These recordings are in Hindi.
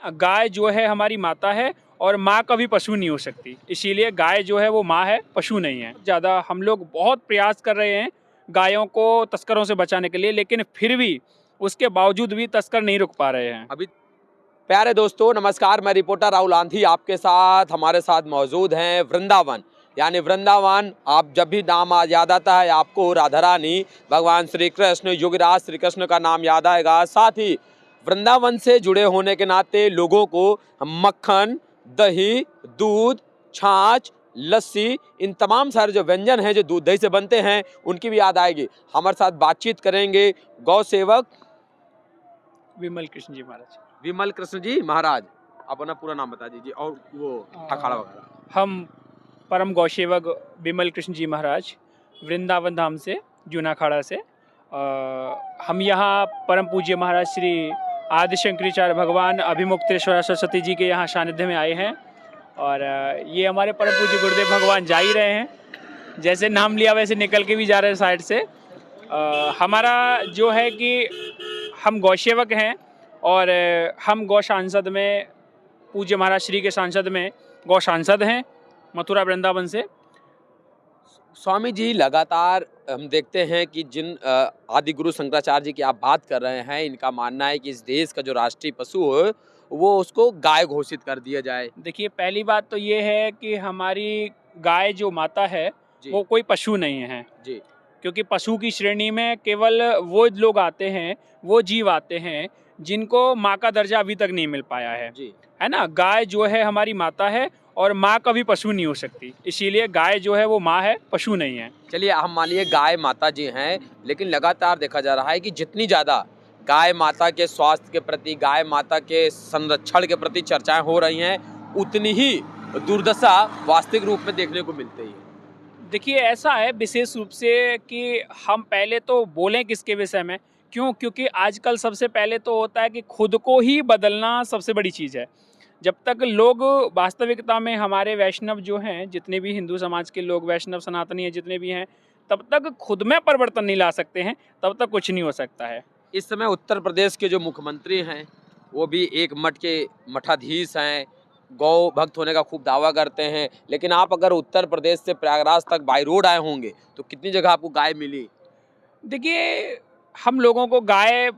गाय जो है हमारी माता है और माँ कभी पशु नहीं हो सकती, इसीलिए गाय जो है वो माँ है, पशु नहीं है। ज़्यादा हम लोग बहुत प्रयास कर रहे हैं गायों को तस्करों से बचाने के लिए, लेकिन फिर भी उसके बावजूद भी तस्कर नहीं रुक पा रहे हैं। अभी प्यारे दोस्तों नमस्कार, मैं रिपोर्टर राहुल आंधी आपके साथ। हमारे साथ मौजूद हैं वृंदावन, यानी वृंदावन आप जब भी नाम याद आता है आपको राधा रानी, भगवान श्री कृष्ण, युगराज श्री कृष्ण का नाम याद आएगा। साथ ही वृंदावन से जुड़े होने के नाते लोगों को मक्खन, दही, दूध, छाछ, लस्सी, इन तमाम सारे जो व्यंजन हैं जो दूध दही से बनते हैं उनकी भी याद आएगी। हमारे साथ बातचीत करेंगे गौ सेवक विमल कृष्ण जी महाराज। विमल कृष्ण जी महाराज। अपना पूरा नाम बता दीजिए और वो अखाड़ा वगैरह। हम परम गौसेवक विमल कृष्ण जी महाराज, वृंदावन धाम से, जूना अखाड़ा से। हम यहाँ परम पूज्य महाराज श्री आदिशंकराचार्य भगवान अभिमुक्तेश्वर सरस्वती जी के यहाँ सानिध्य में आए हैं। और ये हमारे परम पूज्य गुरुदेव भगवान जा ही रहे हैं, जैसे नाम लिया वैसे निकल के भी जा रहे हैं साइड से। हमारा जो है कि हम गौसेवक हैं और हम गौ सांसद में, पूज्य महाराज श्री के सांसद में गौ सांसद हैं मथुरा वृंदावन से। स्वामी जी लगातार हम देखते हैं कि जिन आदि गुरु शंकराचार्य जी की आप बात कर रहे हैं, इनका मानना है कि इस देश का जो राष्ट्रीय पशु है वो उसको गाय घोषित कर दिया जाए। देखिए, पहली बात तो ये है कि हमारी गाय जो माता है वो कोई पशु नहीं है जी। क्योंकि पशु की श्रेणी में केवल वो लोग आते हैं, वो जीव आते हैं जिनको माँ का दर्जा अभी तक नहीं मिल पाया है जी। है ना। गाय जो है हमारी माता है और माँ कभी पशु नहीं हो सकती, इसीलिए गाय जो है वो माँ है, पशु नहीं है। चलिए हम मानिए गाय माता जी हैं, लेकिन लगातार देखा जा रहा है कि जितनी ज़्यादा गाय माता के स्वास्थ्य के प्रति, गाय माता के संरक्षण के प्रति चर्चाएं हो रही हैं, उतनी ही दुर्दशा वास्तविक रूप में देखने को मिलती है। देखिए, ऐसा है विशेष रूप से कि हम पहले तो बोलें किसके विषय में, क्यों? क्योंकि आजकल सबसे पहले तो होता है कि खुद को ही बदलना सबसे बड़ी चीज़ है। जब तक लोग वास्तविकता में, हमारे वैष्णव जो हैं, जितने भी हिंदू समाज के लोग, वैष्णव सनातनी हैं जितने भी हैं, तब तक खुद में परिवर्तन नहीं ला सकते हैं, तब तक कुछ नहीं हो सकता है। इस समय उत्तर प्रदेश के जो मुख्यमंत्री हैं वो भी एक मठ के मठाधीश हैं, गौ भक्त होने का खूब दावा करते हैं, लेकिन आप अगर उत्तर प्रदेश से प्रयागराज तक बाई रोड आए होंगे तो कितनी जगह आपको गाय मिली? देखिए, हम लोगों को गाय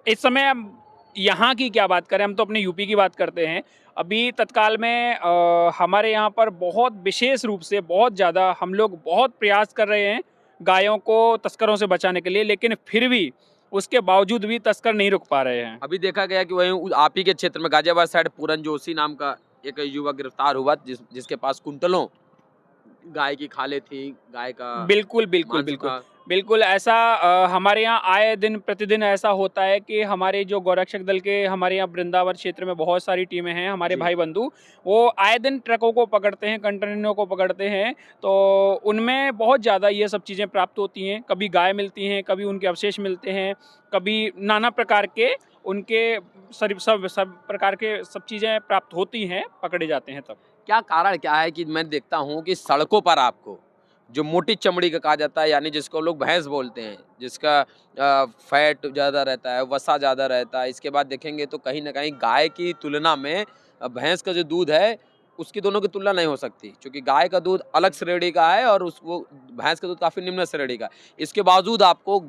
इस समय, हम यहाँ की क्या बात करें, हम तो अपने यूपी की बात करते हैं। अभी तत्काल में हमारे यहाँ पर बहुत विशेष रूप से, बहुत ज़्यादा हम लोग बहुत प्रयास कर रहे हैं गायों को तस्करों से बचाने के लिए, लेकिन फिर भी उसके बावजूद भी तस्कर नहीं रुक पा रहे हैं। अभी देखा गया कि वहीं आप ही के क्षेत्र में गाजियाबाद साइड पूरन जोशी नाम का एक युवक गिरफ्तार हुआ, जिसके पास कुंटलों गाय की खाले थी, गाय का बिल्कुल बिल्कुल मांस बिल्कुल था। बिल्कुल ऐसा हमारे यहाँ आए दिन प्रतिदिन ऐसा होता है कि हमारे जो गौरक्षक दल के, हमारे यहाँ वृंदावन क्षेत्र में बहुत सारी टीमें हैं, हमारे जी। भाई बंधु, वो आए दिन ट्रकों को पकड़ते हैं, कंटेनरों को पकड़ते हैं, तो उनमें बहुत ज़्यादा ये सब चीज़ें प्राप्त होती हैं। कभी गाय मिलती हैं, कभी उनके अवशेष मिलते हैं, कभी नाना प्रकार के उनके सब प्रकार के सब चीज़ें प्राप्त होती हैं, पकड़े जाते हैं तब। क्या कारण क्या है कि मैं देखता हूँ कि सड़कों पर आपको जो मोटी चमड़ी का कहा जाता है, यानी जिसको लोग भैंस बोलते हैं, जिसका फैट ज़्यादा रहता है, वसा ज़्यादा रहता है, इसके बाद देखेंगे तो कहीं ना कहीं गाय की तुलना में भैंस का जो दूध है उसकी दोनों की तुलना नहीं हो सकती, क्योंकि गाय का दूध अलग श्रेणी का है और वो भैंस का दूध काफ़ी निम्न श्रेणी का है। इसके बावजूद आपको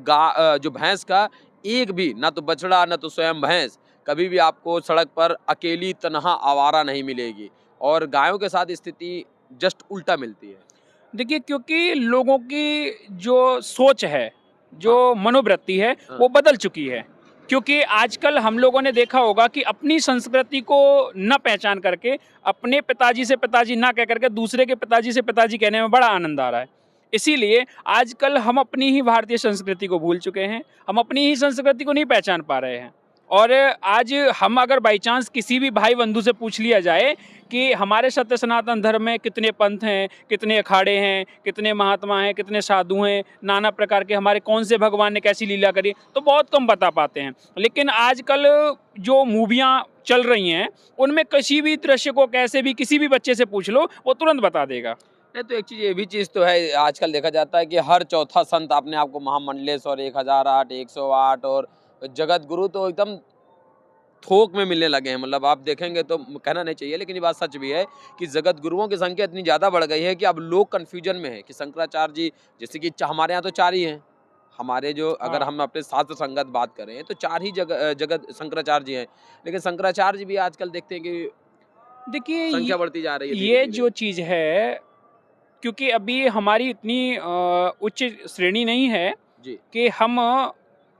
जो भैंस का एक भी, ना तो बछड़ा ना तो स्वयं भैंस, कभी भी आपको सड़क पर अकेली तनहा आवारा नहीं मिलेगी, और गायों के साथ स्थिति जस्ट उल्टा मिलती है। देखिए, क्योंकि लोगों की जो सोच है, जो हाँ। मनोवृत्ति है, हाँ। वो बदल चुकी है। क्योंकि आजकल हम लोगों ने देखा होगा कि अपनी संस्कृति को न पहचान करके, अपने पिताजी से पिताजी ना कह करके दूसरे के पिताजी से पिताजी कहने में बड़ा आनंद आ रहा है। इसीलिए आजकल हम अपनी ही भारतीय संस्कृति को भूल चुके हैं, हम अपनी ही संस्कृति को नहीं पहचान पा रहे हैं। और आज हम अगर बाई चांस किसी भी भाई बंधु से पूछ लिया जाए कि हमारे सत्य सनातन धर्म में कितने पंथ हैं, कितने अखाड़े हैं, कितने महात्मा हैं, कितने साधु हैं, नाना प्रकार के हमारे कौन से भगवान ने कैसी लीला करी, तो बहुत कम बता पाते हैं। लेकिन आजकल जो मूवियाँ चल रही हैं, उनमें किसी भी दृश्य को कैसे भी किसी भी बच्चे से पूछ लो, वो तुरंत बता देगा। नहीं तो एक चीज़ ये भी चीज़ तो है, आजकल देखा जाता है कि हर चौथा संत अपने आप को महामंडलेश्वर 1008, 108 और जगत गुरु तो एकदम थोक में मिलने लगे हैं। मतलब आप देखेंगे तो कहना नहीं चाहिए, लेकिन ये बात सच भी है कि जगत गुरुओं की संख्या इतनी ज़्यादा बढ़ गई है कि अब लोग कन्फ्यूजन में हैं कि शंकराचार्य जी, जैसे कि हमारे यहाँ तो 4 ही हैं। हमारे जो अगर हाँ। हम अपने शास्त्र संगत बात करें तो 4 ही जगत शंकराचार्य जी हैं। लेकिन शंकराचार्य जी भी आजकल देखते हैं कि देखिए संख्या बढ़ती जा रही है ये धीरे-धीरे। जो चीज़ है, क्योंकि अभी हमारी इतनी उच्च श्रेणी नहीं है जी। कि हम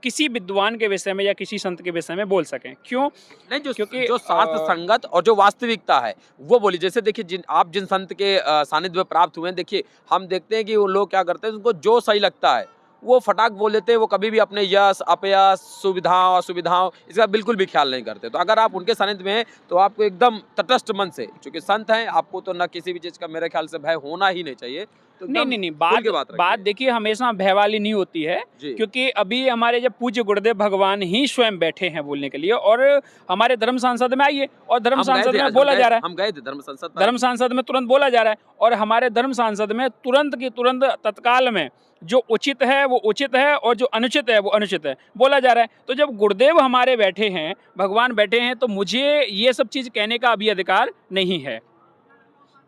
किसी विद्वान के विषय में या किसी संत के विषय में बोल सकें। क्यों? नहीं, जो क्योंकि जो शास्त्र संगत और जो वास्तविकता है, वो बोलिए। जैसे देखिए जिन संत के सानिध्य में प्राप्त हुए हैं, देखिए हम देखते हैं कि वो लोग क्या करते हैं, उनको जो सही लगता है, वो फटाक बोल देते हैं। वो कभी भी अपने यश, अपयश, सुविधाओं, असुविधाओं इसका बिल्कुल भी ख्याल नहीं करते। तो अगर आप उनके सानिध्य में हैं, तो आपको एकदम तटस्थ मन से, चूँकि संत हैं, आपको तो ना किसी भी चीज़ का मेरे ख्याल से भय होना ही नहीं चाहिए। तो नहीं, एकदम नहीं, नहीं, खुल बात के बात बात रखिए। देखिए हमेशा भय वाली नहीं होती है, जी। क्योंकि अभी हमारे जब पूज्य गुरुदेव भगवान ही स्वयं बैठे हैं बोलने के लिए, और हमारे धर्म सांसद में आइए, और धर्म हम गए सांसद थे, में बोला जा रहा है, हम गए थे धर्म संसद पर। धर्म सांसद में तुरंत बोला जा रहा है, और हमारे धर्म सांसद में तुरंत की तुरंत तत्काल में जो उचित है वो उचित है और जो अनुचित है वो अनुचित है बोला जा रहा है। तो जब गुरुदेव हमारे बैठे हैं, भगवान बैठे हैं, तो मुझे ये सब चीज़ कहने का अभी अधिकार नहीं है।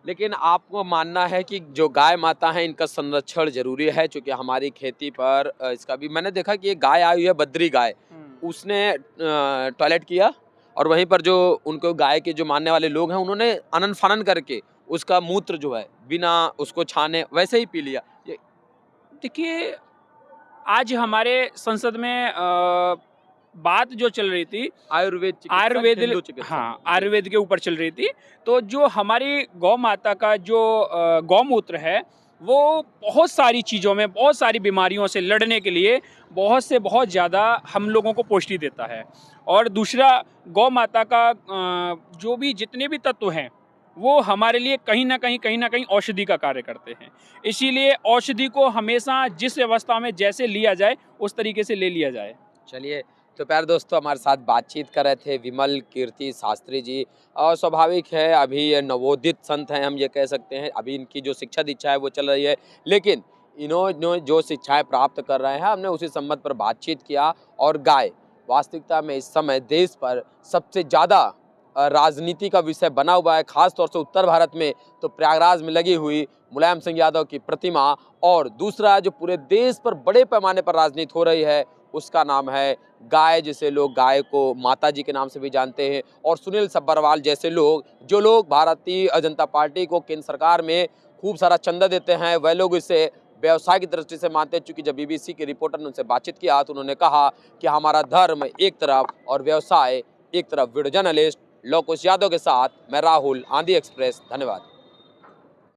लेकिन आपको मानना है कि जो गाय माता है इनका संरक्षण ज़रूरी है, चूँकि हमारी खेती पर इसका भी मैंने देखा कि एक गाय आई हुई है, बद्री गाय, उसने टॉयलेट किया और वहीं पर जो उनको गाय के जो मानने वाले लोग हैं, उन्होंने अनन-फनन करके उसका मूत्र जो है, बिना उसको छाने वैसे ही पी लिया। ये देखिए, आज हमारे संसद में बात जो चल रही थी आयुर्वेद चिकित्सक, आयुर्वेद, हिंदू चिकित्सक। हाँ, जी। आयुर्वेद के ऊपर चल रही थी। तो जो हमारी गौ माता का जो गौमूत्र है, वो बहुत सारी चीज़ों में, बहुत सारी बीमारियों से लड़ने के लिए बहुत ज़्यादा हम लोगों को पुष्टि देता है। और दूसरा, गौ माता का जो भी जितने भी तत्व हैं, वो हमारे लिए कहीं न कहीं औषधि का कार्य करते हैं। इसीलिए औषधि को हमेशा जिस अवस्था में जैसे लिया जाए, उस तरीके से ले लिया जाए। चलिए, तो प्यारे दोस्तों, हमारे साथ बातचीत कर रहे थे विमल कीर्ति शास्त्री जी। और स्वाभाविक है, अभी ये नवोदित संत हैं, हम ये कह सकते हैं। अभी इनकी जो शिक्षा दीक्षा है वो चल रही है, लेकिन इन्होंने जो शिक्षाएं प्राप्त कर रहे हैं, हमने उसी संबंध पर बातचीत किया। और गाय वास्तविकता में इस समय देश पर सबसे ज़्यादा राजनीति का विषय बना हुआ है, खास तौर से उत्तर भारत में। तो प्रयागराज में लगी हुई मुलायम सिंह यादव की प्रतिमा, और दूसरा जो पूरे देश पर बड़े पैमाने पर राजनीति हो रही है, उसका नाम है गाय, जिसे लोग गाय को माता जी के नाम से भी जानते हैं। और सुनील सब्बरवाल जैसे लोग, जो लोग भारतीय जनता पार्टी को केंद्र सरकार में खूब सारा चंदा देते हैं, वह लोग इसे व्यवसाय की दृष्टि से मानते हैं। चूँकि जब बीबीसी के रिपोर्टर ने उनसे बातचीत किया, तो उन्होंने कहा कि हमारा धर्म एक तरफ और व्यवसाय एक तरफ। वीडियो जर्नलिस्ट लोकेश यादव के साथ मैं राहुल, आंधी एक्सप्रेस, धन्यवाद।